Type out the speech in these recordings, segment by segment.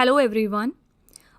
Hello everyone.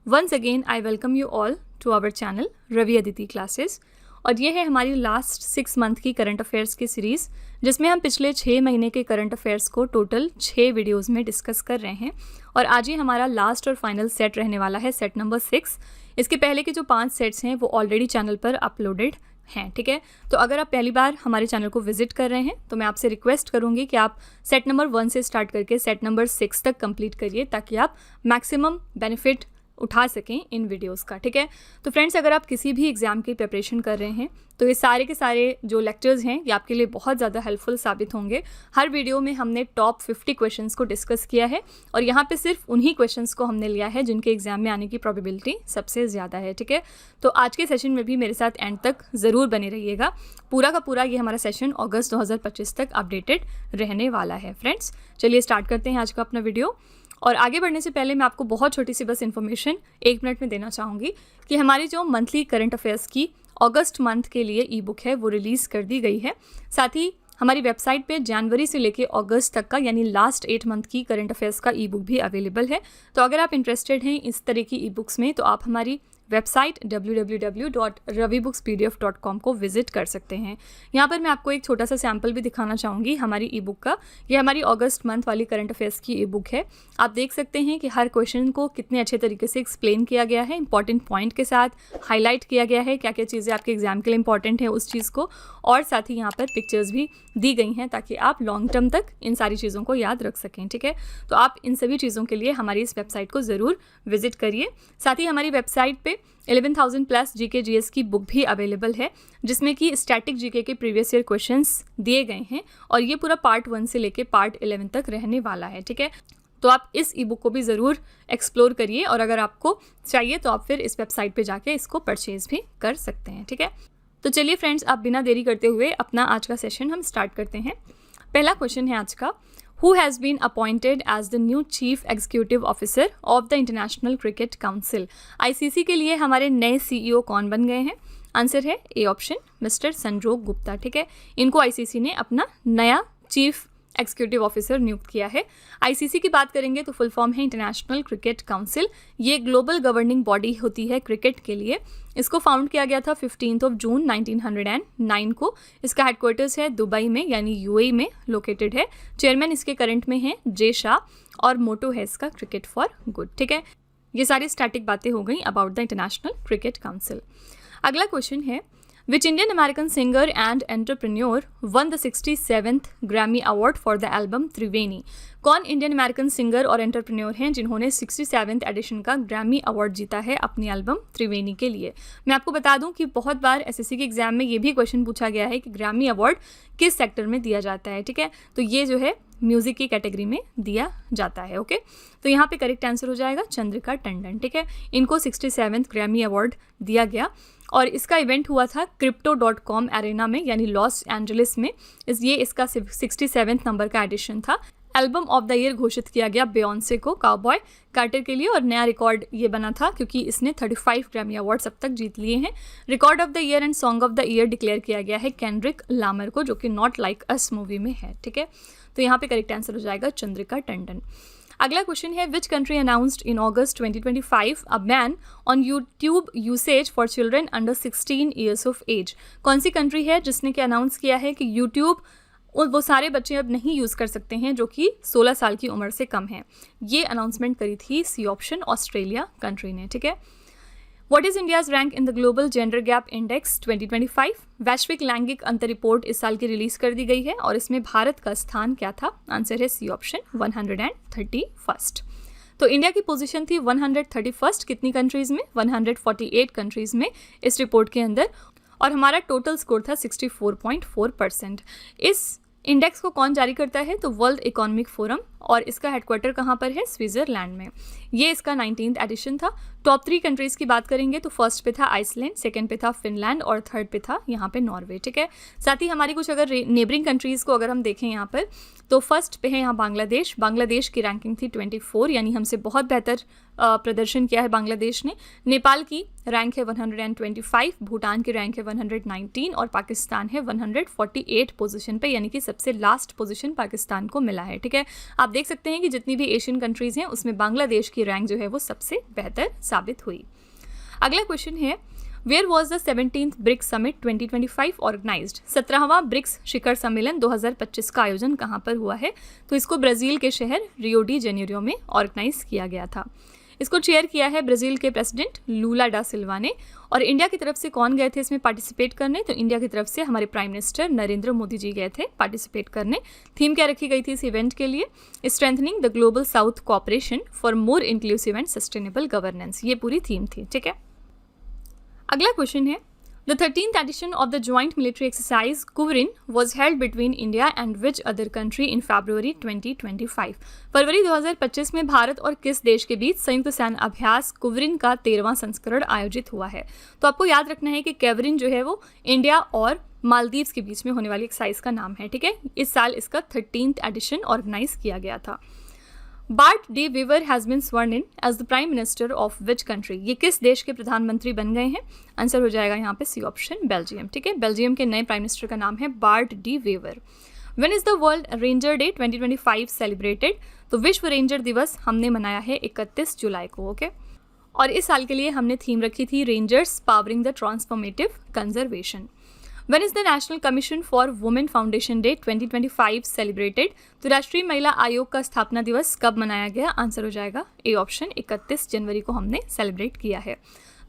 Once again I welcome you all to our channel Ravi Aditi classes. और ये है हमारी लास्ट 6 मंथ की करंट अफेयर्स की सीरीज़, जिसमें हम पिछले 6 महीने के करंट अफेयर्स को टोटल 6 वीडियोस में डिस्कस कर रहे हैं। और आज ही हमारा लास्ट और फाइनल सेट रहने वाला है, सेट नंबर 6। इसके पहले के जो 5 सेट्स हैं वो ऑलरेडी चैनल पर अपलोडेड हैं, ठीक है। तो अगर आप पहली बार हमारे चैनल को विजिट कर रहे हैं तो मैं आपसे रिक्वेस्ट करूंगी कि आप सेट नंबर 1 से स्टार्ट करके सेट नंबर 6 तक कंप्लीट करिए, ताकि आप मैक्सिमम बेनिफिट उठा सकें इन वीडियोस का, ठीक है। तो फ्रेंड्स, अगर आप किसी भी एग्ज़ाम की प्रिपरेशन कर रहे हैं तो ये सारे के सारे जो लेक्चर्स हैं ये आपके लिए बहुत ज़्यादा हेल्पफुल साबित होंगे। हर वीडियो में हमने टॉप 50 क्वेश्चंस को डिस्कस किया है और यहाँ पे सिर्फ उन्हीं क्वेश्चंस को हमने लिया है जिनके एग्जाम में आने की प्रोबेबिलिटी सबसे ज़्यादा है, ठीक है। तो आज के सेशन में भी मेरे साथ एंड तक ज़रूर बने रहिएगा। पूरा का पूरा ये हमारा सेशन अगस्त 2025 तक अपडेटेड रहने वाला है। फ्रेंड्स, चलिए स्टार्ट करते हैं आज का अपना वीडियो। और आगे बढ़ने से पहले मैं आपको बहुत छोटी सी बस इन्फॉर्मेशन 1 मिनट में देना चाहूँगी कि हमारी जो मंथली करंट अफेयर्स की अगस्त मंथ के लिए ई बुक है वो रिलीज़ कर दी गई है। साथ ही हमारी वेबसाइट पे जनवरी से लेके अगस्त तक का यानी लास्ट 8 मंथ की करंट अफेयर्स का ई बुक भी अवेलेबल है। तो अगर आप इंटरेस्टेड हैं इस तरह की ई बुक्स में तो आप हमारी वेबसाइट www.ravibooks.pdf.com को विजिट कर सकते हैं। यहाँ पर मैं आपको एक छोटा सा सैम्पल भी दिखाना चाहूँगी हमारी ई बुक का। ये हमारी अगस्त मंथ वाली करंट अफेयर्स की ई बुक है। आप देख सकते हैं कि हर क्वेश्चन को कितने अच्छे तरीके से एक्सप्लेन किया गया है, इंपॉर्टेंट पॉइंट के साथ हाईलाइट किया गया है, क्या क्या चीज़ें आपके एग्जाम के लिए इंपॉर्टेंट है उस चीज़ को, और साथ ही यहाँ पर पिक्चर्स भी दी गई हैं ताकि आप लॉन्ग टर्म तक इन सारी चीज़ों को याद रख सकें, ठीक है। तो आप इन सभी चीज़ों के लिए हमारी इस वेबसाइट को ज़रूर विजिट करिए। साथ ही हमारी वेबसाइट पे 11,000 प्लस जीके जीएस की बुक भी अवेलेबल है, जिसमें कि स्टैटिक जीके के प्रीवियस ईयर क्वेश्चंस दिए गए हैं और ये पूरा पार्ट 1 से लेके पार्ट 11 तक रहने वाला है, ठीक है। तो आप इस ई बुक को भी ज़रूर एक्सप्लोर करिए और अगर आपको चाहिए तो आप फिर इस वेबसाइट पे जाके इसको परचेज़ भी कर सकते हैं, ठीक है। तो चलिए फ्रेंड्स, आप बिना देरी करते हुए अपना आज का सेशन हम स्टार्ट करते हैं। पहला क्वेश्चन है आज का, Who has been appointed as the new Chief Executive Officer of the International Cricket Council? ICC के लिए हमारे नए CEO कौन बन गए हैं? आंसर है ए ऑप्शन, मिस्टर संजोग गुप्ता, ठीक है। इनको आईसीसी ने अपना नया चीफ एग्जीक्यूटिव ऑफिसर नियुक्त किया है। आईसीसी की बात करेंगे तो फुल फॉर्म है इंटरनेशनल क्रिकेट काउंसिल। ये ग्लोबल गवर्निंग बॉडी होती है क्रिकेट के लिए। इसको फाउंड किया गया था 15 जून 1909 को। इसका हेडक्वार्टर्स है दुबई में यानी यूएई में लोकेटेड है। चेयरमैन इसके करंट में हैं जे शाह और मोटो है इसका क्रिकेट फॉर गुड, ठीक है। ये सारी स्टैटिक बातें हो गई about the international cricket council. अगला क्वेश्चन है, Which Indian American singer and entrepreneur won the 67th Grammy Award for the album Triveni? कौन इंडियन अमेरिकन सिंगर और एंटरप्रेन्योर हैं जिन्होंने 67th एडिशन का ग्रैमी अवार्ड जीता है अपनी एल्बम त्रिवेणी के लिए? मैं आपको बता दूं कि बहुत बार एसएससी के एग्जाम में ये भी क्वेश्चन पूछा गया है कि ग्रैमी अवार्ड किस सेक्टर में दिया जाता है, ठीक है। तो ये जो है म्यूजिक की कैटेगरी में दिया जाता है, ओके। तो यहाँ पे करेक्ट आंसर हो जाएगा चंद्रिका टंडन, ठीक है। इनको 67th ग्रैमी अवार्ड दिया गया और इसका इवेंट हुआ था crypto.com एरेना में यानी लॉस एंजलिस में। ये इसका 67th नंबर का एडिशन था। एल्बम ऑफ द ईयर घोषित किया गया बेयोंसे को काउबॉय कार्टर के लिए और नया रिकॉर्ड ये बना था क्योंकि इसने 35 ग्रैमी अवार्ड्स अब तक जीत लिए हैं। Record of the year and song of the year declare किया गया है केंड्रिक लामर को, जो कि नॉट लाइक अस मूवी में है, ठीक है। तो यहाँ पे करेक्ट आंसर हो जाएगा चंद्रिका टंडन। अगला क्वेश्चन है, which country announced in August 2025 a ban on YouTube usage for children under 16 years of age? कौन सी कंट्री है जिसने कि अनाउंस किया है कि यूट्यूब वो सारे बच्चे अब नहीं यूज़ कर सकते हैं जो कि 16 साल की उम्र से कम हैं? ये अनाउंसमेंट करी थी सी ऑप्शन ऑस्ट्रेलिया कंट्री ने, ठीक है। What is India's rank in the Global Gender Gap Index 2025? वैश्विक लैंगिक अंतर रिपोर्ट इस साल की रिलीज कर दी गई है और इसमें भारत का स्थान क्या था? आंसर है सी ऑप्शन 131st। तो इंडिया की पोजीशन थी 131st कितनी कंट्रीज में? 148 कंट्रीज में इस रिपोर्ट के अंदर, और हमारा टोटल स्कोर था 64.4%। इस इंडेक्स को कौन जारी करता है? तो वर्ल्ड इकोनॉमिक फोरम, और इसका हेडक्वार्टर कहाँ पर है? स्विट्जरलैंड में। ये इसका 19th एडिशन था। टॉप 3 कंट्रीज़ की बात करेंगे तो फर्स्ट पे था आइसलैंड, सेकंड पे था फिनलैंड और थर्ड पे था यहाँ पे नॉर्वे, ठीक है। साथ ही हमारी कुछ अगर नेबरिंग कंट्रीज़ को अगर हम देखें यहाँ पर तो फर्स्ट पे है यहाँ बांग्लादेश। बांग्लादेश की रैंकिंग थी 24 यानी हमसे बहुत बेहतर प्रदर्शन किया है बांग्लादेश ने। नेपाल की रैंक है 125, भूटान की रैंक है 119 और पाकिस्तान है 148 पोजीशन पे, यानी कि सबसे लास्ट पोजीशन पाकिस्तान को मिला है, ठीक है। आप देख सकते हैं कि जितनी भी एशियन कंट्रीज़ हैं उसमें बांग्लादेश की रैंक जो है वो सबसे बेहतर साबित हुई। अगला क्वेश्चन है, where was the 17th BRICS summit 2025 organised? 17वां ब्रिक्स शिखर सम्मेलन 2025 का आयोजन कहाँ पर हुआ है? तो इसको ब्राज़ील के शहर रियो डी जेनेरियो में ऑर्गेनाइज किया गया था। इसको चेयर किया है ब्राज़ील के प्रेसिडेंट लूला डा सिल्वा ने। और इंडिया की तरफ से कौन गए थे इसमें पार्टिसिपेट करने? तो इंडिया की तरफ से हमारे प्राइम मिनिस्टर नरेंद्र मोदी जी गए थे पार्टिसिपेट करने। थीम क्या रखी गई थी इस इवेंट के लिए? Strengthening the global south cooperation for more inclusive and sustainable governance, ये पूरी थीम थी। ठीक है, अगला क्वेश्चन है, The 13th edition of the Joint Military Exercise Kuvrin was held between India and which other country in February 2025? फरवरी 2025 में भारत और किस देश के बीच संयुक्त सैन्य अभ्यास कुवरिन का 13वां संस्करण आयोजित हुआ है? तो आपको याद रखना है कि केवरिन जो है वो इंडिया और मालदीव्स के बीच में होने वाली एक्सरसाइज का नाम है। ठीक है, इस साल इसका 13th एडिशन ऑर्गेनाइज किया गया था। Bart de Wever has been sworn in as the prime minister of which country? ये किस देश के प्रधानमंत्री बन गए हैं? आंसर हो जाएगा यहाँ पे सी ऑप्शन, बेल्जियम। ठीक है, बेल्जियम के नए प्राइम मिनिस्टर का नाम है Bart de Wever. When is the world ranger day 2025 celebrated? तो विश्व रेंजर दिवस हमने मनाया है 31 जुलाई को। ओके, और इस साल के लिए हमने थीम रखी थी rangers powering the transformative conservation. When is the National Commission for Women Foundation Day 2025 celebrated? तो राष्ट्रीय महिला आयोग का स्थापना दिवस कब मनाया गया? आंसर हो जाएगा ए ऑप्शन, 31 जनवरी को हमने सेलिब्रेट किया है।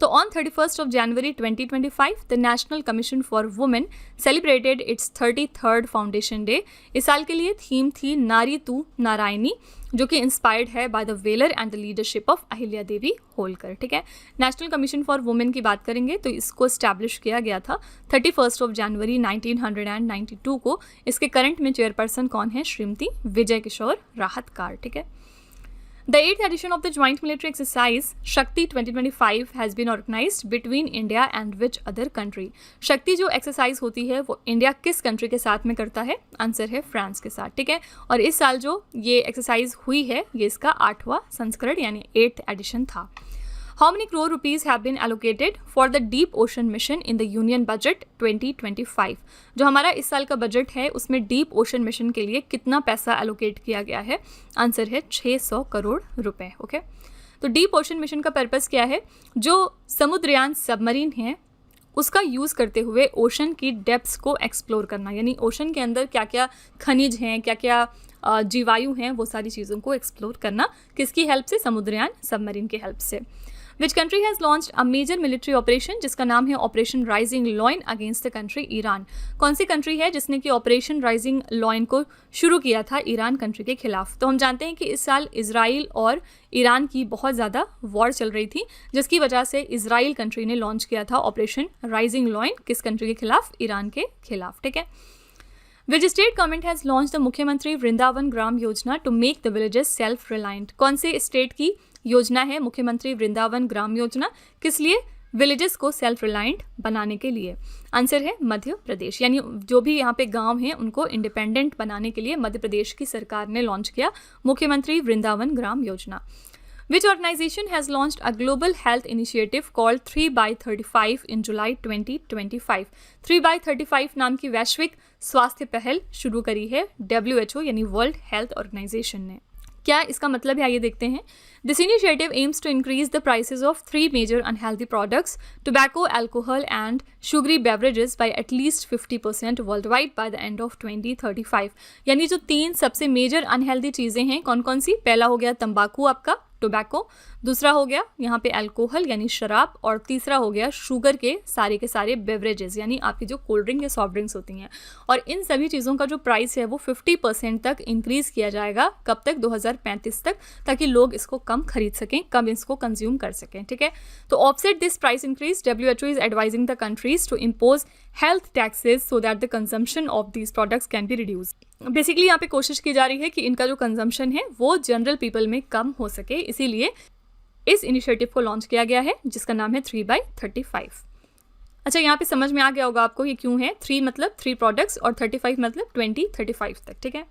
तो on 31st of January 2025 the national commission for women celebrated it's 33rd foundation day. इस साल के लिए थीम थी नारी तू नारायणी, जो कि इंस्पायर्ड है by the valour and the leadership of Ahilya Devi Holkar. ठीक है, नेशनल कमीशन फॉर वुमेन की बात करेंगे तो इसको स्टैब्लिश किया गया था 31st of January 1992 को। इसके करंट में चेयरपर्सन कौन है? श्रीमती विजय किशोर राहतकार। ठीक है, The 8th edition of the Joint Military Exercise Shakti 2025 has been organized between India and which other country? शक्ति जो एक्सरसाइज होती है वो इंडिया किस कंट्री के साथ में करता है? आंसर है फ्रांस के साथ। ठीक है, और इस साल जो ये एक्सरसाइज हुई है ये इसका 8वां संस्करण यानी 8th एडिशन था। How many crore rupees have been allocated for the Deep Ocean Mission in the Union Budget 2025? जो हमारा इस साल का बजट है उसमें डीप ओशन मिशन के लिए कितना पैसा एलोकेट किया गया है? आंसर है 600 करोड़ रुपए। ओके, तो डीप ओशन मिशन का पर्पस क्या है? जो समुद्रयान सबमरीन है उसका यूज़ करते हुए ओशन की डेप्थ्स को एक्सप्लोर करना, यानी ओशन के अंदर क्या क्या खनिज हैं, क्या क्या जीवायु हैं, वो सारी चीज़ों को एक्सप्लोर करना। किसकी हेल्प से? समुद्रयान सबमरीन की हेल्प से। Which country has launched a major military operation जिसका नाम है operation rising lion against the country Iran? कौन सी कंट्री है जिसने कि ऑपरेशन राइजिंग लॉइन को शुरू किया था ईरान कंट्री के खिलाफ? तो हम जानते हैं कि इस साल इजराइल और ईरान की बहुत ज़्यादा वॉर चल रही थी, जिसकी वजह से इजराइल कंट्री ने लॉन्च किया था ऑपरेशन राइजिंग लॉइन। किस कंट्री के खिलाफ? ईरान के खिलाफ। ठीक है, Which state government has launched the मुख्यमंत्री Vrindavan Gram Yojana to make the villages self-reliant? कौन से स्टेट की योजना है मुख्यमंत्री वृंदावन ग्राम योजना? किस लिए? विलेजेस को सेल्फ रिलायंट बनाने के लिए। आंसर है मध्य प्रदेश, यानी जो भी यहाँ पे गांव हैं उनको इंडिपेंडेंट बनाने के लिए मध्य प्रदेश की सरकार ने लॉन्च किया मुख्यमंत्री Vrindavan Gram Yojana. Which organization has launched a global health initiative called 3x35 in July 2025? 3x35 नाम की वैश्विक स्वास्थ्य पहल शुरू करी है WHO यानी वर्ल्ड हेल्थ ऑर्गेनाइजेशन ने। क्या इसका मतलब है? आइए देखते हैं। This initiative aims to increase the prices of 3 major unhealthy products, tobacco, alcohol and sugary beverages by at least 50% worldwide by the end of 2035। यानी जो 3 सबसे मेजर अनहेल्दी चीज़ें हैं कौन कौन सी? पहला हो गया तंबाकू आपका टोबैको, दूसरा हो गया यहाँ पे अल्कोहल यानी शराब, और तीसरा हो गया शुगर के सारे बेवरेजेस यानी आपकी जो कोल्ड ड्रिंक या सॉफ्ट ड्रिंक्स होती हैं। और इन सभी चीज़ों का जो प्राइस है वो 50% तक इंक्रीज़ किया जाएगा। कब तक? 2035 तक, ताकि लोग इसको कम खरीद सकें, कम इसको कंज्यूम कर सकें। ठीक है, तो offset this price increase WHO is advising the countries to impose health taxes so that the consumption of these products can be reduce. Basically यहाँ पे कोशिश की जा रही है कि इनका जो कंजम्पशन है वो जनरल पीपल में कम हो सके, इसीलिए इस इनिशिएटिव को लॉन्च किया गया है जिसका नाम है 3x35। अच्छा, यहाँ पे समझ में आ गया होगा आपको ये क्यों है। 3 मतलब 3 प्रोडक्ट्स और 35 मतलब 2035 तक। ठीक है,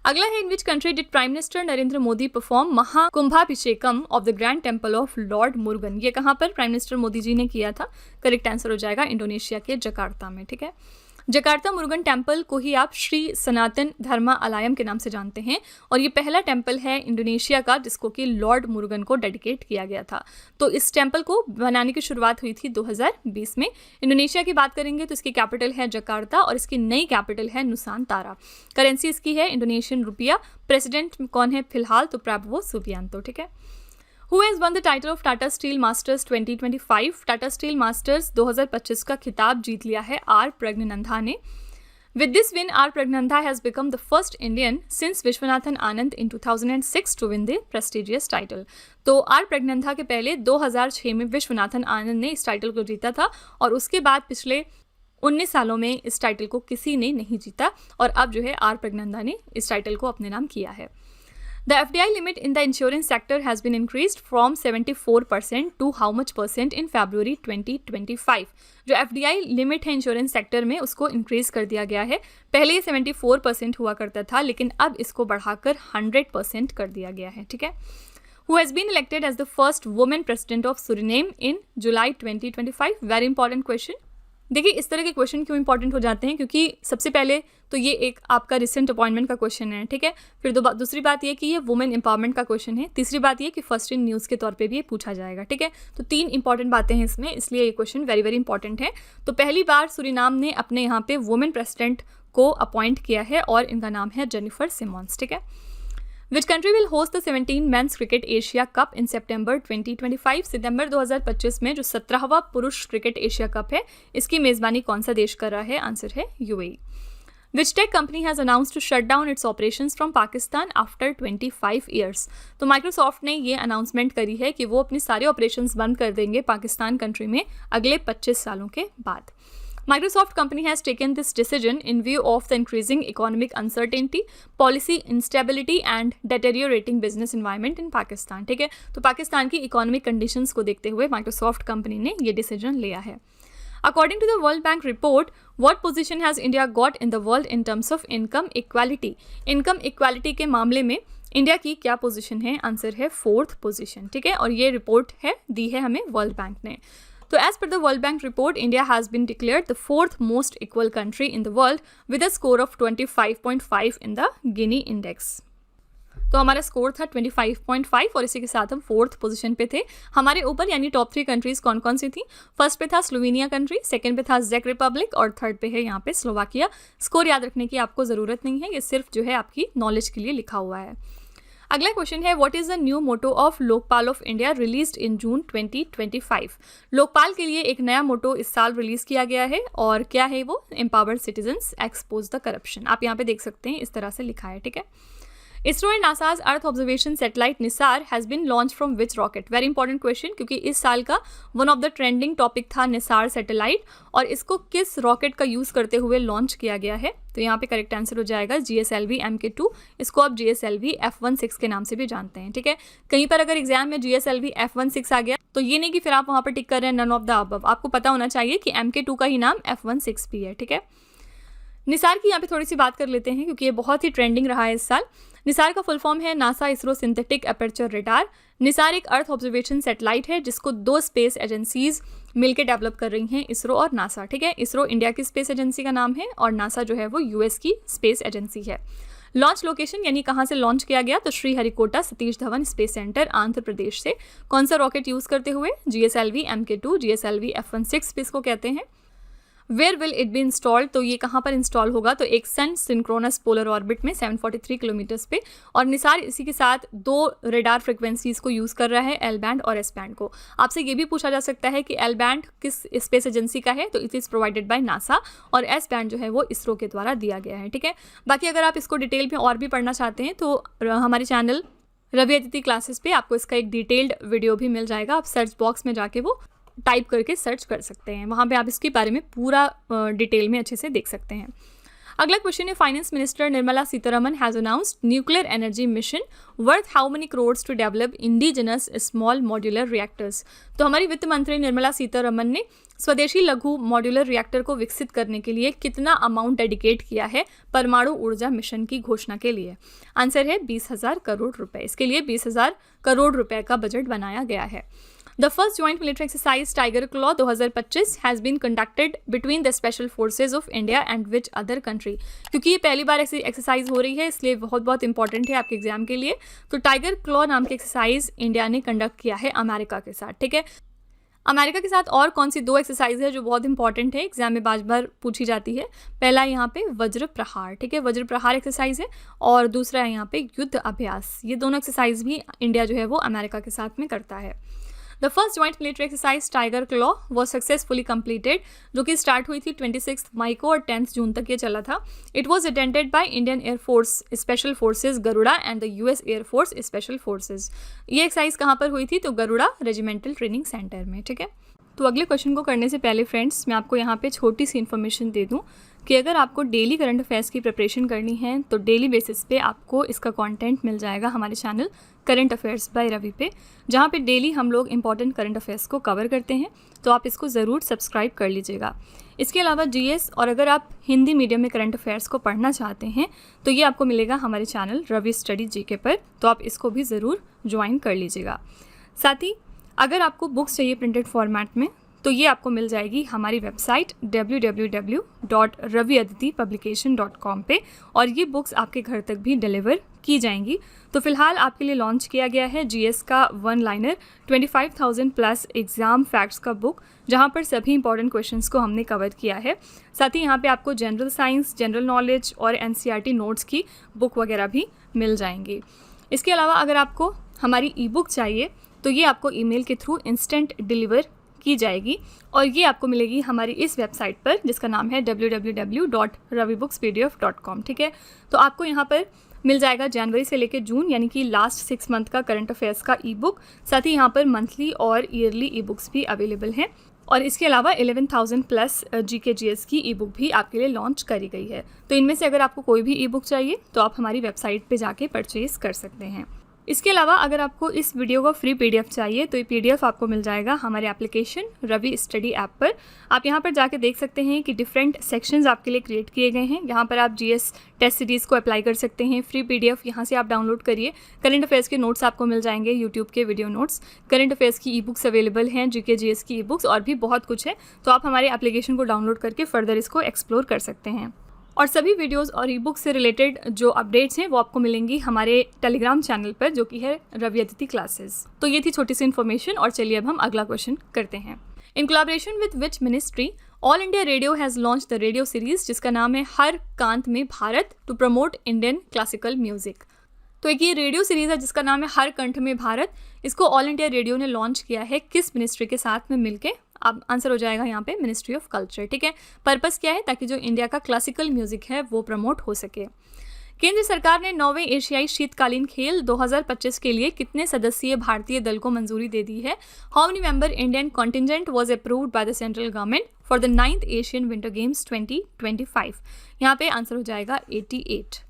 अगला है in which country did prime minister Narendra Modi perform Mahakumbhabhishekam of the grand temple of lord Murugan? ये कहाँ पर प्राइम मिनिस्टर मोदी जी ने किया था? करेक्ट आंसर हो जाएगा इंडोनेशिया के जकार्ता में। ठीक है, जकार्ता मुरुगन टेम्पल को ही आप श्री सनातन धर्मा आलयम के नाम से जानते हैं और ये पहला टेम्पल है इंडोनेशिया का जिसको कि लॉर्ड मुरुगन को डेडिकेट किया गया था। तो इस टेम्पल को बनाने की शुरुआत हुई थी 2020 में। इंडोनेशिया की बात करेंगे तो इसकी कैपिटल है जकार्ता और इसकी नई कैपिटल है नुसांतारा। करेंसी इसकी है इंडोनेशियन रुपया। प्रेसिडेंट कौन है फिलहाल? तो प्राबोवो सुबियांतो। ठीक है। Who has won the title of Tata Steel Masters 2025? Tata steel masters 2025 का खिताब जीत लिया है आर प्रज्ञनंदा ने। With this win, R. Pragnanda has become the first Indian since Vishwanathan Anand in 2006 to win the prestigious title. तो are प्रज्ञनंदा के पहले 2006 में विश्वनाथन आनंद ने इस टाइटल को जीता था और उसके बाद पिछले 19 सालों में इस टाइटल को किसी ने नहीं जीता और अब जो है आर प्रज्ञनंदा ने इस टाइटल को अपने नाम किया है। The FDI limit in the insurance sector has been increased from 74% to how much percent in February 2025? जो FDI लिमिट है इंश्योरेंस सेक्टर में उसको इंक्रीज कर दिया गया है। पहले ये 74% हुआ करता था लेकिन अब इसको बढ़ाकर 100% कर दिया गया है। ठीक है। Who has been elected as the first woman president of Suriname in July 2025? Very important question. देखिए इस तरह के क्वेश्चन क्यों इंपॉर्टेंट हो जाते हैं क्योंकि सबसे पहले तो ये एक आपका रिसेंट अपॉइंटमेंट का क्वेश्चन है। ठीक है। फिर दूसरी बात ये कि ये वुमेन एम्पावरमेंट का क्वेश्चन है। तीसरी बात ये कि फर्स्ट इन न्यूज़ के तौर पे भी ये पूछा जाएगा। ठीक है। तो 3 इंपॉर्टेंट बातें हैं इसमें, इसलिए ये क्वेश्चन वेरी वेरी इंपॉर्टेंट है। तो पहली बार सूरीनाम ने अपने यहाँ पे वुमेन प्रेसिडेंट को अपॉइंट किया है और इनका नाम है जेनिफर सिमॉन्स। ठीक है। Which country will host the 17 Men's Cricket Asia Cup in September 2025? सितंबर 2025 में जो 17वां पुरुष क्रिकेट एशिया कप है इसकी मेज़बानी कौन सा देश कर रहा है? आंसर है UAE. Which tech company has announced to shut down its operations from Pakistan after 25 years? तो माइक्रोसॉफ्ट ने ये अनाउंसमेंट करी है कि वो अपने सारे ऑपरेशंस बंद कर देंगे पाकिस्तान कंट्री में अगले 25 सालों के बाद। Microsoft company has taken this decision in view of the increasing economic uncertainty, policy instability and deteriorating business environment in Pakistan. ठीक है। तो पाकिस्तान की इकोनॉमिक कंडीशंस को देखते हुए माइक्रोसॉफ्ट कंपनी ने ये डिसीजन लिया है। According to the World Bank report, what position has India got in the world in terms of income equality? Income equality के मामले में इंडिया की क्या पोजीशन है? आंसर है 4th पोजीशन। ठीक है। और ये रिपोर्ट है दी है हमें वर्ल्ड बैंक ने। तो as per the world bank report India has been declared the 4th most equal country in the world with a score of 25.5 in the Gini index. तो हमारा स्कोर था 25.5 और इसी के साथ हम 4th पोजीशन पे थे। हमारे ऊपर यानी टॉप 3 कंट्रीज कौन कौन सी थी? फर्स्ट पे था स्लोवेनिया कंट्री, सेकंड पे था चेक रिपब्लिक और थर्ड पे है यहाँ पे स्लोवाकिया। स्कोर याद रखने की आपको ज़रूरत नहीं है, ये सिर्फ जो है आपकी नॉलेज के लिए लिखा हुआ है। अगला क्वेश्चन है what is the new motto of Lokpal of India released in June 2025? Lokpal के लिए एक नया मोटो इस साल रिलीज किया गया है और क्या है वो? Empowered citizens expose the corruption. आप यहाँ पे देख सकते हैं इस तरह से लिखा है। ठीक है। ISRO and NASA's earth observation satellite NISAR has been launch from which rocket? Very important question क्योंकि इस साल का one of the trending topic था निसार सैटेलाइट और इसको किस रॉकेट का यूज़ करते हुए लॉन्च किया गया है? तो यहाँ पे करेक्ट आंसर हो जाएगा GSLV MK2। इसको आप GSLV F16 के नाम से भी जानते हैं। ठीक है। कहीं पर अगर एग्जाम में GSLV F16 आ गया तो ये नहीं कि फिर आप वहाँ पर टिक कर रहे हैं नन ऑफ द अबव। आपको पता होना चाहिए कि MK2 का ही नाम F16 भी है। ठीक है। निसार की यहाँ पे थोड़ी सी बात कर लेते हैं क्योंकि ये बहुत ही ट्रेंडिंग रहा है इस साल। निसार का फुल फॉर्म है NASA ISRO synthetic aperture radar. Nisar एक अर्थ ऑब्जर्वेशन सैटेलाइट है जिसको 2 स्पेस एजेंसीज मिलकर डेवलप कर रही हैं, इसरो और नासा। ठीक है। इसरो इंडिया की स्पेस एजेंसी का नाम है और नासा जो है वो US की स्पेस एजेंसी है। लॉन्च लोकेशन यानी कहाँ से लॉन्च किया गया? तो श्रीहरिकोटा सतीश धवन स्पेस सेंटर आंध्र प्रदेश से। कौन सा रॉकेट यूज़ करते हुए? GSLV MK2, GSLV F16 भी इसको कहते हैं। Where will it be installed? तो ये कहाँ पर इंस्टॉल होगा? तो एक सन सिंक्रोनस पोलर ऑर्बिट में 743 किलोमीटर्स पे। और निसार इसी के साथ 2 रेडार फ्रिक्वेंसीज को यूज़ कर रहा है, L बैंड और S बैंड को। आपसे ये भी पूछा जा सकता है कि L बैंड किस स्पेस एजेंसी का है? तो it is provided by NASA और S बैंड जो है वो इसरो के द्वारा दिया गया है। ठीक है। बाकी अगर आप इसको डिटेल में और भी पढ़ना चाहते हैं तो हमारे चैनल रवि अदिति क्लासेस पे आपको इसका एक डिटेल्ड वीडियो भी मिल जाएगा। आप सर्च बॉक्स में जाके वो टाइप करके सर्च कर सकते हैं, वहाँ पे आप इसके बारे में पूरा डिटेल में अच्छे से देख सकते हैं। अगला क्वेश्चन है finance minister Nirmala Sitharaman has announced nuclear energy mission worth how many crores to develop indigenous small modular reactors? तो हमारी वित्त मंत्री निर्मला सीतारमन ने स्वदेशी लघु मॉड्यूलर रिएक्टर को विकसित करने के लिए कितना अमाउंट डेडिकेट किया है परमाणु ऊर्जा मिशन की घोषणा के लिए? आंसर है 20,000 करोड़ रुपए। इसके लिए 20,000 करोड़ रुपए का बजट बनाया गया है। The first joint military exercise tiger claw 2025 has been conducted between the special forces of India and which other country. क्योंकि ये पहली बार ऐसी एक्सरसाइज हो रही है इसलिए बहुत इंपॉर्टेंट है आपके एग्जाम के लिए। तो टाइगर क्लॉ नाम की एक्सरसाइज इंडिया ने कंडक्ट किया है अमेरिका के साथ, ठीक है। अमेरिका के साथ और कौन सी 2 एक्सरसाइज है जो बहुत इंपॉर्टेंट है, एग्जाम में बार पूछी जाती है। पहला यहाँ पे वज्र प्रहार, ठीक है, वज्र प्रहार एक्सरसाइज है, और दूसरा है यहाँ पे युद्ध अभ्यास। ये दोनों एक्सरसाइज भी इंडिया जो है वो अमेरिका के साथ में करता है। The first joint military exercise tiger claw was successfully completed, जो कि स्टार्ट हुई थी 26 मई को और 10 जून तक ये चला था। It was attended by Indian air force special forces Garuda and the US air force special forces. ये एक्सरसाइज कहाँ पर हुई थी? तो गरुड़ा रेजिमेंटल ट्रेनिंग सेंटर में, ठीक है। तो अगले क्वेश्चन को करने से पहले फ्रेंड्स मैं आपको यहाँ पे छोटी सी इन्फॉर्मेशन दे दूँ कि अगर आपको डेली करंट अफेयर्स की प्रिपरेशन करनी है तो डेली बेसिस पे आपको इसका कंटेंट मिल जाएगा हमारे channel current affairs by Ravi पे, जहाँ पे डेली हम लोग इंपॉर्टेंट करंट अफेयर्स को कवर करते हैं। तो आप इसको ज़रूर सब्सक्राइब कर लीजिएगा। इसके अलावा जीएस और अगर आप हिंदी मीडियम में करंट अफेयर्स को पढ़ना चाहते हैं तो ये आपको मिलेगा हमारे चैनल रवि स्टडी जीके पर, तो आप इसको भी ज़रूर ज्वाइन कर लीजिएगा। साथ ही अगर आपको बुक्स चाहिए प्रिंटेड फॉर्मेट में तो ये आपको मिल जाएगी हमारी वेबसाइट www.raviaditipublication.com पे, और ये बुक्स आपके घर तक भी डिलीवर की जाएंगी। तो फिलहाल आपके लिए लॉन्च किया गया है जीएस का 1 लाइनर 25,000 प्लस एग्जाम फैक्ट्स का बुक, जहाँ पर सभी इंपॉर्टेंट क्वेश्चंस को हमने कवर किया है। साथ ही यहाँ पे आपको जनरल साइंस, जनरल नॉलेज और एनसीईआरटी नोट्स की बुक वगैरह भी मिल जाएंगी। इसके अलावा अगर आपको हमारी ई बुक चाहिए तो ये आपको ईमेल के थ्रू इंस्टेंट डिलीवर की जाएगी, और ये आपको मिलेगी हमारी इस वेबसाइट पर जिसका नाम है www.ravibookspdf.com, ठीक है। तो आपको यहाँ पर मिल जाएगा जनवरी से लेकर जून यानी कि लास्ट 6 मंथ का करंट अफेयर्स का ई बुक। साथ ही यहाँ पर मंथली और ईयरली ई बुक्स भी अवेलेबल हैं, और इसके अलावा 11,000 प्लस GKGS की ई बुक भी आपके लिए लॉन्च करी गई है। तो इनमें से अगर आपको कोई भी ई बुक चाहिए तो आप हमारी वेबसाइट पे जाके परचेज कर सकते हैं। इसके अलावा अगर आपको इस वीडियो का फ्री PDF चाहिए तो ये PDF आपको मिल जाएगा हमारे एप्लीकेशन रवि स्टडी ऐप पर। आप यहाँ पर जाके देख सकते हैं कि डिफरेंट सेक्शंस आपके लिए क्रिएट किए गए हैं। यहाँ पर आप GS टेस्ट सीरीज़ को अप्लाई कर सकते हैं। फ्री PDF यहाँ से आप डाउनलोड करिए। करंट अफेयर्स के नोट्स आपको मिल जाएंगे, यूट्यूब के वीडियो नोट्स, करंट अफेयर्स की ई बुक्स अवेलेबल हैं, GKGS की ई बुक्स और भी बहुत कुछ है। तो आप हमारे एप्लीकेशन को डाउनलोड करके फर्दर इसको एक्सप्लोर कर सकते हैं। और सभी वीडियोस और ई बुक से रिलेटेड जो अपडेट्स हैं वो आपको मिलेंगी हमारे टेलीग्राम चैनल पर, जो कि है रवि अदिति क्लासेस। तो ये थी छोटी सी इन्फॉर्मेशन, और चलिए अब हम अगला क्वेश्चन करते हैं। In collaboration with which ministry all India radio has launch the radio series जिसका नाम है Har Kanth Mein Bharat to promote Indian classical music. तो एक ये रेडियो सीरीज़ है जिसका नाम है हर कंठ में भारत। इसको ऑल इंडिया रेडियो ने लॉन्च किया है किस मिनिस्ट्री के साथ में मिलके? अब आंसर हो जाएगा यहाँ पे मिनिस्ट्री ऑफ कल्चर, ठीक है। पर्पस क्या है? ताकि जो इंडिया का क्लासिकल म्यूजिक है वो प्रमोट हो सके। केंद्र सरकार ने 9वें एशियाई शीतकालीन खेल 2025 के लिए कितने सदस्यीय भारतीय दल को मंजूरी दे दी है? How many member Indian contingent was approved by the central government for the 9th Asian winter games 2025? यहाँ पे आंसर हो जाएगा 88।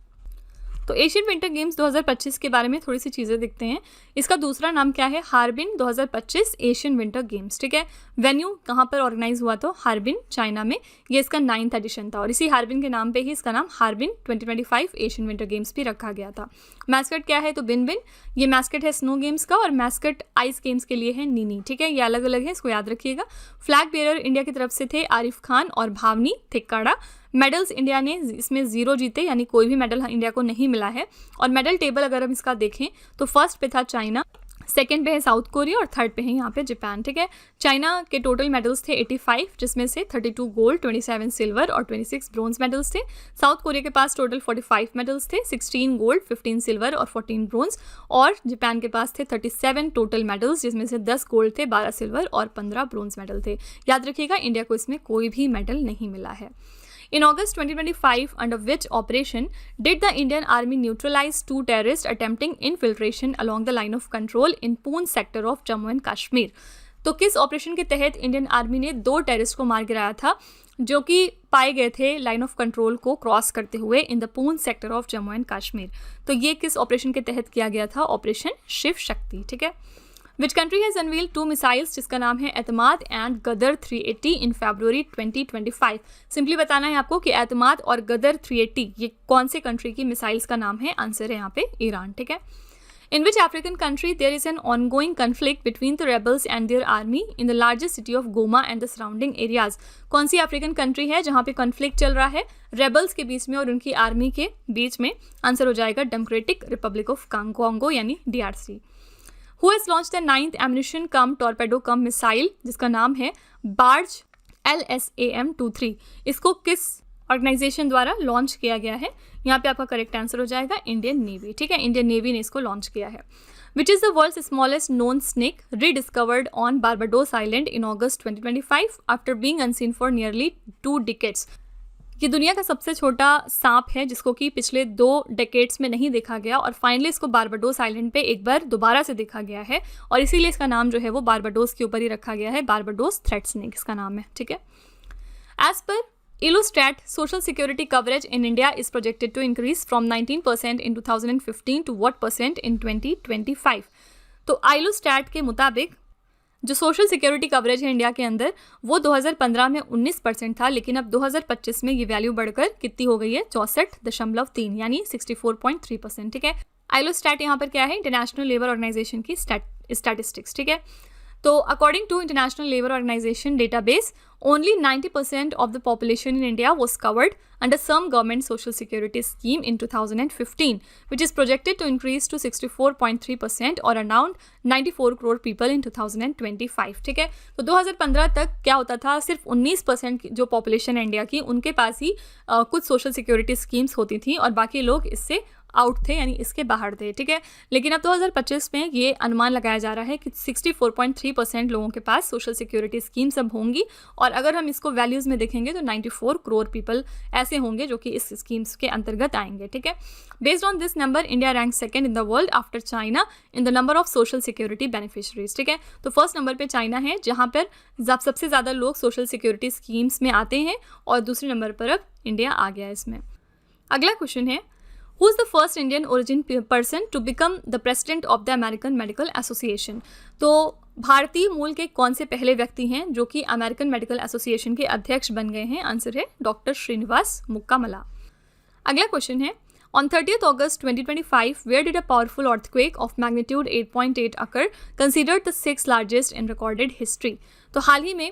तो एशियन विंटर गेम्स 2025 के बारे में थोड़ी सी चीज़ें देखते हैं। इसका दूसरा नाम क्या है? हार्बिन 2025 एशियन विंटर गेम्स, ठीक है। वेन्यू कहाँ पर ऑर्गेनाइज हुआ? तो हार्बिन, चाइना में। ये इसका 9th एडिशन था, और इसी हार्बिन के नाम पे ही इसका नाम हार्बिन 2025 एशियन विंटर गेम्स भी रखा गया था। मैस्कट क्या है? तो बिन बिन। ये मैस्कट है स्नो गेम्स का, और मैस्कट आइस गेम्स के लिए है नीनी, ठीक है। ये अलग अलग है, इसको याद रखिएगा। फ्लैग बेयरर इंडिया की तरफ से थे आरिफ खान और भावनी थिक्काड़ा। मेडल्स इंडिया ने इसमें 0 जीते, यानी कोई भी मेडल इंडिया को नहीं मिला है। और मेडल टेबल अगर हम इसका देखें तो फर्स्ट पे था चाइना, सेकंड पे है साउथ कोरिया और थर्ड पे है यहाँ पे जापान, ठीक है। चाइना के टोटल मेडल्स थे 85, जिसमें से 32 गोल्ड, 27 सिल्वर और 26 ब्रोंज मेडल्स थे। साउथ कोरिया के पास टोटल 45 मेडल्स थे, 16 गोल्ड, 15 सिल्वर और 14 ब्रोंज। और जापान के पास थे 37 टोटल मेडल्स, जिसमें से 10 गोल्ड थे, 12 सिल्वर और 15 ब्रोंज मेडल थे। याद रखिएगा इंडिया को इसमें कोई भी मेडल नहीं मिला है। In August 2025, under which operation did the Indian Army neutralize 2 terrorists attempting infiltration along the line of control in Poonch sector of Jammu and Kashmir? तो किस ऑपरेशन के तहत इंडियन आर्मी ने 2 टेररिस्ट को मार गिराया था जो कि पाए गए थे लाइन ऑफ कंट्रोल को क्रॉस करते हुए in the Poonch sector of Jammu and Kashmir? तो ये किस ऑपरेशन के तहत किया गया था? ऑपरेशन शिव शक्ति, ठीक है। Which country has unveiled 2 missiles जिसका नाम है एतमाद एंड गदर 380 इन February 2025? सिंपली बताना है आपको कि एतमाद और गदर 380 ये कौन से कंट्री की मिसाइल्स का नाम है? आंसर है यहाँ पे ईरान, ठीक है। In which African country there is an ongoing conflict between the rebels and their army in the largest city of Goma and the surrounding areas? कौन सी अफ्रीकन कंट्री है जहाँ पे कॉन्फ्लिक्ट चल रहा है रेबल्स के बीच में और उनकी आर्मी के बीच में? आंसर हो जाएगा डेमोक्रेटिक रिपब्लिक ऑफ कॉन्गो यानी DRC. Who has launched the 9th ammunition come torpedo come missile जिसका नाम है बार्ज LSAM-23? इसको किस ऑर्गेनाइजेशन द्वारा लॉन्च किया गया है? यहाँ पे आपका करेक्ट आंसर हो जाएगा इंडियन नेवी. ठीक है, इंडियन नेवी ने इसको लॉन्च किया है. Which is the world's smallest known snake rediscovered on Barbados island in August 2025 after being unseen for nearly 2 decades? ये दुनिया का सबसे छोटा सांप है जिसको कि पिछले 2 decades में नहीं देखा गया और फाइनली इसको बारबाडोस आइलैंड पे एक बार दोबारा से देखा गया है और इसीलिए इसका नाम जो है वो बारबाडोस के ऊपर ही रखा गया है. बारबाडोस थ्रेड स्नेक इसका नाम है. ठीक है. As per Illostat, social security coverage in India is projected to increase from 19% in 2015 to what percent in 2025? तो Illostat के मुताबिक जो सोशल सिक्योरिटी कवरेज है इंडिया के अंदर वो 2015 में 19% था, लेकिन अब 2025 में ये वैल्यू बढ़कर कितनी हो गई है? 64.3 यानी 64.3%. ठीक है. Illostat यहाँ पर क्या है? इंटरनेशनल लेबर ऑर्गेनाइजेशन की स्टैटिस्टिक्स. ठीक है. तो according to international labour organization database only 90% of the population in India was covered under some government social security scheme in 2015, which is projected to increase to 64.3% or around 94 crore people in 2025. ठीक है. तो 2015 तक क्या होता था? सिर्फ 19% जो population है इंडिया की उनके पास ही कुछ सोशल सिक्योरिटी स्कीम्स होती थी और बाकी लोग इससे आउट थे यानी इसके बाहर थे. ठीक है. लेकिन अब 2025 में ये अनुमान लगाया जा रहा है कि 64.3% लोगों के पास सोशल सिक्योरिटी स्कीम्स अब होंगी और अगर हम इसको वैल्यूज़ में देखेंगे तो 94 करोड़ पीपल ऐसे होंगे जो कि इस स्कीम्स के अंतर्गत आएंगे. ठीक है. Based on this number India rank second in the world after China in the number of social security beneficiaries. ठीक है. तो फर्स्ट नंबर पे चाइना है जहाँ पर सबसे ज़्यादा लोग सोशल सिक्योरिटी स्कीम्स में आते हैं और दूसरे नंबर पर अब इंडिया आ गया इसमें. अगला क्वेश्चन है Who is the first Indian origin person to become the president of the American Medical Association? तो भारतीय मूल के कौन से पहले व्यक्ति हैं जो कि अमेरिकन मेडिकल एसोसिएशन के अध्यक्ष बन गए हैं? आंसर है डॉक्टर श्रीनिवास मुक्कामला. अगला क्वेश्चन है On 30th August 2025, where did a powerful earthquake of magnitude 8.8 occur, considered the 6th largest in recorded history? तो हाल ही में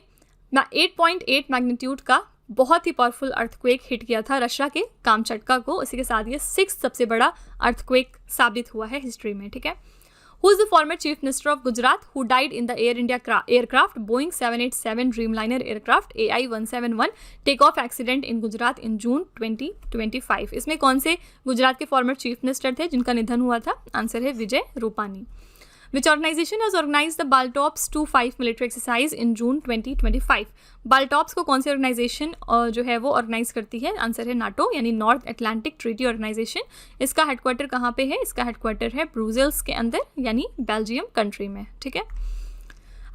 8.8 मैग्नीट्यूड का बहुत ही पावरफुल अर्थक्वेक हिट किया था रशिया के कामचटका को. इसी के साथ ये 6th सबसे बड़ा अर्थक्वेक साबित हुआ है हिस्ट्री में. ठीक है. Who is the former chief minister of Gujarat who died in the Air India aircraft Boeing 787 Dreamliner aircraft AI-171 take off accident in Gujarat in June 2025? इसमें कौन से गुजरात के फॉर्मर चीफ मिनिस्टर थे जिनका निधन हुआ था? आंसर है Vijay Rupani. Which organization has organized the Baltops 2-5 military exercise in June 2025? Baltops को कौन सी ऑर्गेनाइजेशन जो है वो ऑर्गेनाइज करती है? आंसर है नाटो यानी नॉर्थ अटलांटिक ट्रीटी ऑर्गेनाइजेशन. इसका हेडक्वार्टर कहाँ पे है? इसका हेडक्वार्टर है ब्रुसेल्स के अंदर यानी बेल्जियम कंट्री में. ठीक है.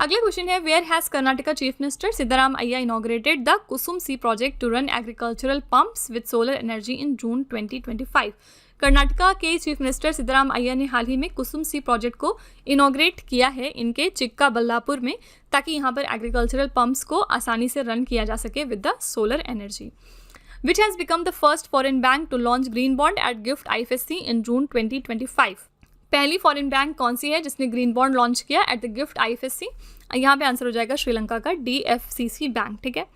अगला क्वेश्चन है where has Karnataka chief minister Siddaramaiah inaugurated the Kusum C project to run agricultural pumps with solar energy in June 2025? Karnataka के चीफ मिनिस्टर सिद्धाराम अय्या ने हाल ही में कुसुम सी प्रोजेक्ट को इनॉग्रेट किया है इनके चिक्काबल्लापुर में ताकि यहाँ पर एग्रीकल्चरल पंप्स को आसानी से रन किया जा सके with the solar energy. Which has become the first foreign bank to launch green bond at GIFT IFSC in June 2025? पहली फॉरेन बैंक कौन सी है जिसने ग्रीन बॉन्ड लॉन्च किया एट द गिफ्ट IFSC? यहाँ पे आंसर हो जाएगा श्रीलंका का DFCC बैंक. ठीक है.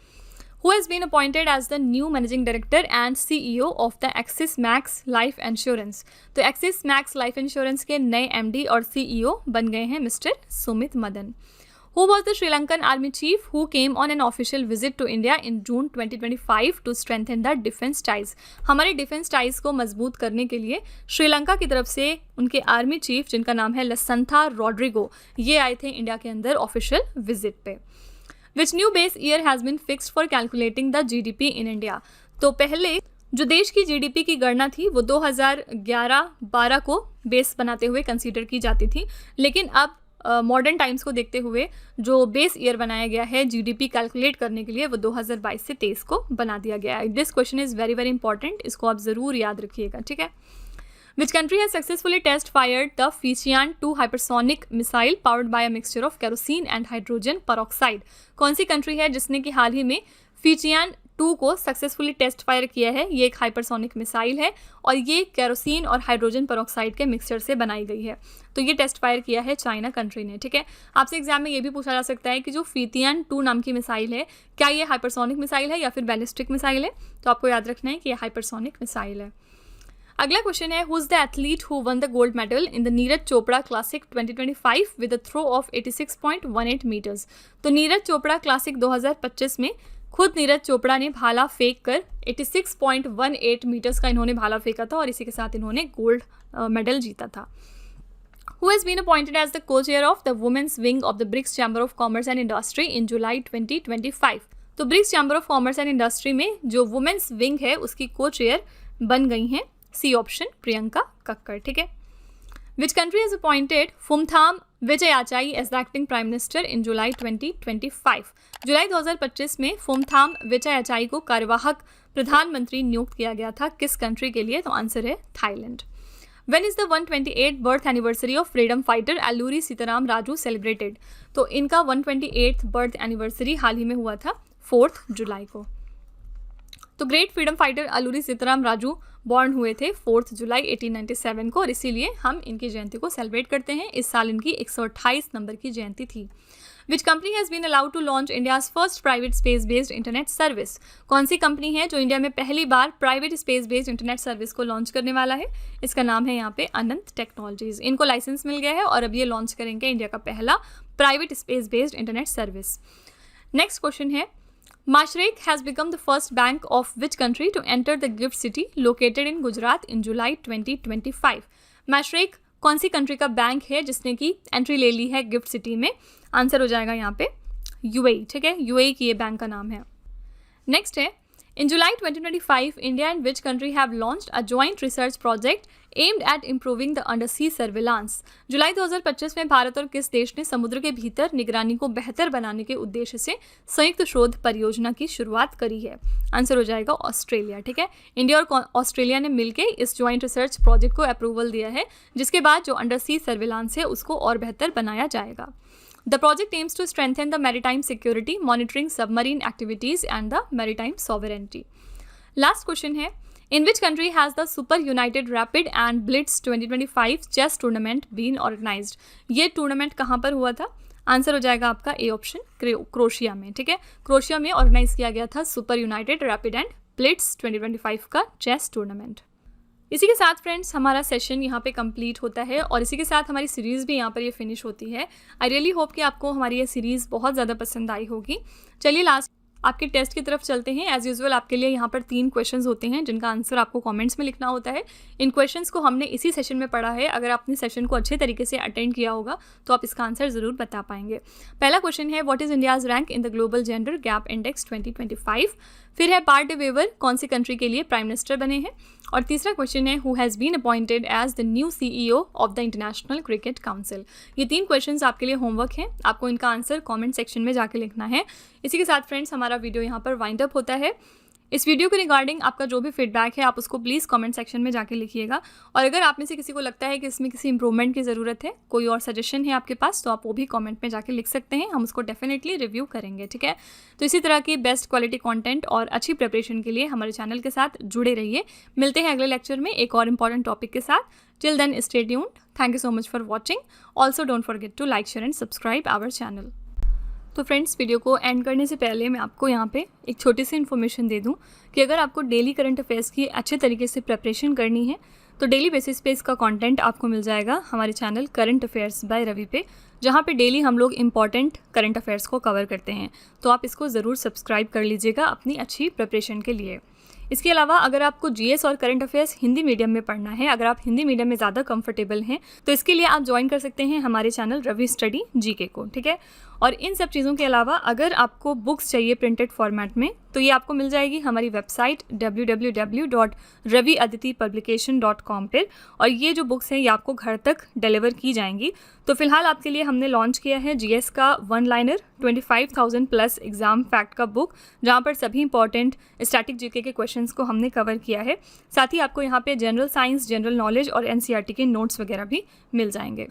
Who has been appointed as the new managing director and CEO of the Axis Max Life Insurance? तो Axis Max Life Insurance के नए MD और CEO बन गए हैं mister Sumit Madan. Who was the Sri Lankan army chief who came on an official visit to India in June 2025 to strengthen the defense ties? हमारे defence ties को मजबूत करने के लिए श्रीलंका की तरफ से उनके आर्मी चीफ जिनका नाम है लसंथा रॉड्रिगो ये आए थे इंडिया के अंदर ऑफिशियल विजिट पे. Which new base year has been fixed for calculating the GDP in India? तो पहले जो देश की GDP की गणना थी वो 2011-12 को बेस बनाते हुए कंसीडर की जाती थी, लेकिन अब मॉडर्न टाइम्स को देखते हुए जो बेस ईयर बनाया गया है GDP कैलकुलेट करने के लिए वो 2022 से 23 को बना दिया गया है. This question is very very important, इसको आप ज़रूर याद रखिएगा. ठीक है. Which country has successfully test fired the Fujian-2 hypersonic missile powered by a mixture of kerosene and hydrogen peroxide? कौन सी कंट्री है जिसने कि हाल ही में Fujian 2 को सक्सेसफुली टेस्ट फायर किया है। ये एक हाइपरसोनिक मिसाइल है और ये केरोसिन और हाइड्रोजन पेरोक्साइड के मिक्सचर से बनाई गई है। तो ये टेस्ट फायर किया है चाइना कंट्री ने, ठीक है। आपसे एग्जाम में ये भी पूछा जा सकता है कि जो फीतियान 2 नाम की मिसाइल है, क्या ये हाइपरसोनिक मिसाइल है या फिर बैलिस्टिक मिसाइल है? तो आपको याद रखना है कि ये हाइपरसोनिक मिसाइल है। अगला क्वेश्चन है, who is the athlete who won the gold medal in the Neeraj Chopra classic 2025 with a throw of 86.18 metres. तो नीरज चोपड़ा क्लासिक 2025 में खुद नीरज चोपड़ा ने भाला फेंक कर 86.18 मीटर्स का इन्होंने भाला फेंका था और इसी के साथ इन्होंने गोल्ड मेडल जीता था। Who has been appointed as the co-chair of the women's wing of the BRICS Chamber of Commerce and Industry in July 2025? तो BRICS chamber of commerce and industry में जो वुमेन्स विंग है उसकी को chair बन गई हैं सी ऑप्शन प्रियंका कक्कड़, ठीक है। Which country has appointed Phumtham Wechayachai as the acting prime minister in July 2025? जुलाई 2025 में फुमथाम विजयाचाई को कार्यवाहक प्रधानमंत्री नियुक्त किया गया था, किस कंट्री के लिए? तो आंसर है Thailand. When is the 128th birth anniversary of freedom fighter Alluri Sitaram Raju celebrated? तो इनका 128th बर्थ एनिवर्सरी हाल ही में हुआ था 4 जुलाई को। तो great freedom fighter Alluri Sitaram Raju born हुए थे 4 जुलाई 1897 को और इसीलिए हम इनकी जयंती को सेलिब्रेट करते हैं। इस साल इनकी 128 नंबर की जयंती थी। Which company has been allowed to launch India's first private space-based internet service? कौन सी कंपनी है जो इंडिया में पहली बार private space based internet service को लॉन्च करने वाला है? इसका नाम है यहाँ पे अनंत टेक्नोलॉजीज। इनको लाइसेंस मिल गया है और अब ये लॉन्च करेंगे इंडिया का पहला private space based internet service. Next question है, Mashreq has become the first bank of which country to enter the gift city located in Gujarat in July 2025? Mashreq कौन सी कंट्री का बैंक है जिसने की एंट्री ले ली है गिफ्ट सिटी में? आंसर हो जाएगा यहाँ पे यूएई, ठीक है। यूएई की ये बैंक का नाम है। नेक्स्ट है, in July 2025 India and which country have launched a joint research project aimed at improving the undersea surveillance? जुलाई 2025 में भारत और किस देश ने समुद्र के भीतर निगरानी को बेहतर बनाने के उद्देश्य से संयुक्त शोध परियोजना की शुरुआत करी है? आंसर हो जाएगा ऑस्ट्रेलिया, ठीक है। इंडिया और ऑस्ट्रेलिया ने मिलकर इस जॉइंट रिसर्च प्रोजेक्ट को अप्रूवल दिया है, जिसके बाद जो अंडर सी सर्विलांस है उसको और बेहतर बनाया जाएगा। The project aims to strengthen the maritime security, monitoring submarine activities and the maritime sovereignty. Last question है, in which country has the Super United Rapid and Blitz 2025 chess tournament been organized? ये tournament कहाँ पर हुआ था? Answer हो जाएगा आपका A option crochet में, ठीक है। क्रोशिया में ऑर्गेनाइज किया गया था super United rapid and Blitz 2025 का चेस टूर्नामेंट। इसी के साथ फ्रेंड्स हमारा सेशन यहाँ पे कंप्लीट होता है और इसी के साथ हमारी सीरीज़ भी यहाँ पर ये फिनिश होती है। आई रियली होप कि आपको हमारी ये सीरीज़ बहुत ज़्यादा पसंद आई होगी। चलिए लास्ट आपके टेस्ट की तरफ चलते हैं। एज यूजुअल आपके लिए यहाँ पर 3 क्वेश्चंस होते हैं जिनका आंसर आपको कमेंट्स में लिखना होता है। इन क्वेश्चंस को हमने इसी सेशन में पढ़ा है। अगर आपने सेशन को अच्छे तरीके से अटेंड किया होगा तो आप इसका आंसर ज़रूर बता पाएंगे। पहला क्वेश्चन है, what is India's rank in the global gender gap index 2025? फिर है, पार्ट वेवर कौन सी कंट्री के लिए प्राइम मिनिस्टर बने हैं? और तीसरा क्वेश्चन है, who has been appointed as the new CEO of the international cricket council? ये 3 क्वेश्चंस आपके लिए होमवर्क हैं, आपको इनका आंसर कमेंट सेक्शन में जाके लिखना है। इसी के साथ फ्रेंड्स हमारा वीडियो यहाँ पर वाइंड अप होता है। इस वीडियो के रिगार्डिंग आपका जो भी फीडबैक है आप उसको प्लीज़ कमेंट सेक्शन में जाके लिखिएगा। और अगर आप में से किसी को लगता है कि इसमें किसी इंप्रूवमेंट की ज़रूरत है, कोई और सजेशन है आपके पास, तो आप वो भी कमेंट में जाके लिख सकते हैं। हम उसको डेफिनेटली रिव्यू करेंगे, ठीक है। तो इसी तरह की बेस्ट क्वालिटी कंटेंट और अच्छी प्रिपरेशन के लिए हमारे चैनल के साथ जुड़े रहिए। मिलते हैं अगले लेक्चर में एक और इम्पॉर्टेंट टॉपिक के साथ। Till then stay tuned. Thank you so much for watching. Also don't forget to like, share and subscribe our channel. तो फ्रेंड्स वीडियो को एंड करने से पहले मैं आपको यहाँ पे एक छोटी सी इन्फॉर्मेशन दे दूँ कि अगर आपको डेली करंट अफेयर्स की अच्छे तरीके से प्रिपरेशन करनी है तो डेली बेसिस पे इसका कंटेंट आपको मिल जाएगा हमारे channel current affairs by Ravi पे, जहाँ पे डेली हम लोग इंपॉर्टेंट करंट अफेयर्स को कवर करते हैं। तो आप इसको ज़रूर सब्सक्राइब कर लीजिएगा अपनी अच्छी प्रिपरेशन के लिए। इसके अलावा अगर आपको जीएस और करंट अफेयर्स हिंदी मीडियम में पढ़ना है, अगर आप हिंदी मीडियम में ज़्यादा कंफर्टेबल हैं, तो इसके लिए आप ज्वाइन कर सकते हैं हमारे चैनल रवि स्टडी जीके को, ठीक है। और इन सब चीज़ों के अलावा अगर आपको बुक्स चाहिए प्रिंटेड फॉर्मेट में तो ये आपको मिल जाएगी हमारी वेबसाइट www.raviaditipublication.com पर, और ये जो बुक्स हैं ये आपको घर तक डिलीवर की जाएंगी। तो फिलहाल आपके लिए हमने लॉन्च किया है जीएस का 1 लाइनर 25,000 प्लस एग्जाम फैक्ट का बुक, जहाँ पर सभी इंपॉर्टेंट स्टैटिक जीके के क्वेश्चंस को हमने कवर किया है। साथ ही आपको यहाँ पे जनरल साइंस, जनरल नॉलेज और एनसीईआरटी के नोट्स वगैरह भी मिल जाएंगे।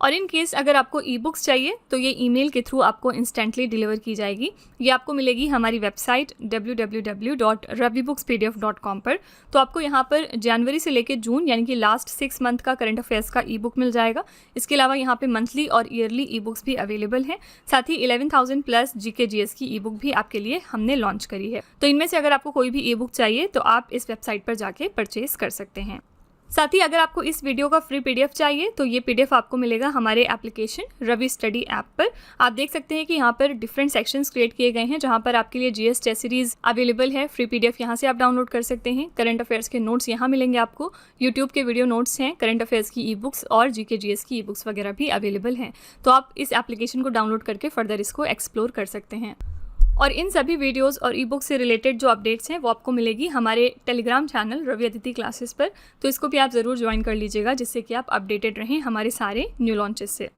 और इन केस अगर आपको ई बुक्स चाहिए तो ये ईमेल के थ्रू आपको इंस्टेंटली डिलीवर की जाएगी। ये आपको मिलेगी हमारी वेबसाइट www.ravibooks.pdf.com पर। तो आपको यहाँ पर जनवरी से लेकर जून यानी कि लास्ट 6 मंथ का करंट अफेयर्स का ई बुक मिल जाएगा। इसके अलावा यहाँ पे मंथली और ईयरली ई बुक्स भी अवेलेबल हैं। साथ ही 11,000 प्लस जीके जीएस की ई बुक भी आपके लिए हमने लॉन्च करी है। तो इनमें से अगर आपको कोई भी ई बुक चाहिए तो आप इस वेबसाइट पर जाके परचेज कर सकते हैं। साथ ही अगर आपको इस वीडियो का फ्री पीडीएफ चाहिए तो ये पीडीएफ आपको मिलेगा हमारे एप्लीकेशन रवि स्टडी ऐप पर। आप देख सकते हैं कि यहाँ पर डिफरेंट सेक्शंस क्रिएट किए गए हैं जहाँ पर आपके लिए जीएस टेस्ट सीरीज अवेलेबल है। फ्री पीडीएफ यहाँ से आप डाउनलोड कर सकते हैं। करंट अफेयर्स के नोट्स यहाँ मिलेंगे आपको। यूट्यूब के वीडियो नोट्स हैं, करंट अफेयर्स की ई बुक्स और जीके जीएस की ई बुक्स वगैरह भी अवेलेबल हैं। तो आप इस एप्लीकेशन को डाउनलोड करके फर्दर इसको एक्सप्लोर कर सकते हैं। और इन सभी वीडियोस और ई बुक से रिलेटेड जो अपडेट्स हैं वो आपको मिलेगी हमारे telegram channel Ravi Aditi classes पर। तो इसको भी आप ज़रूर ज्वाइन कर लीजिएगा जिससे कि आप अपडेटेड रहें हमारे सारे न्यू लॉन्चेस से।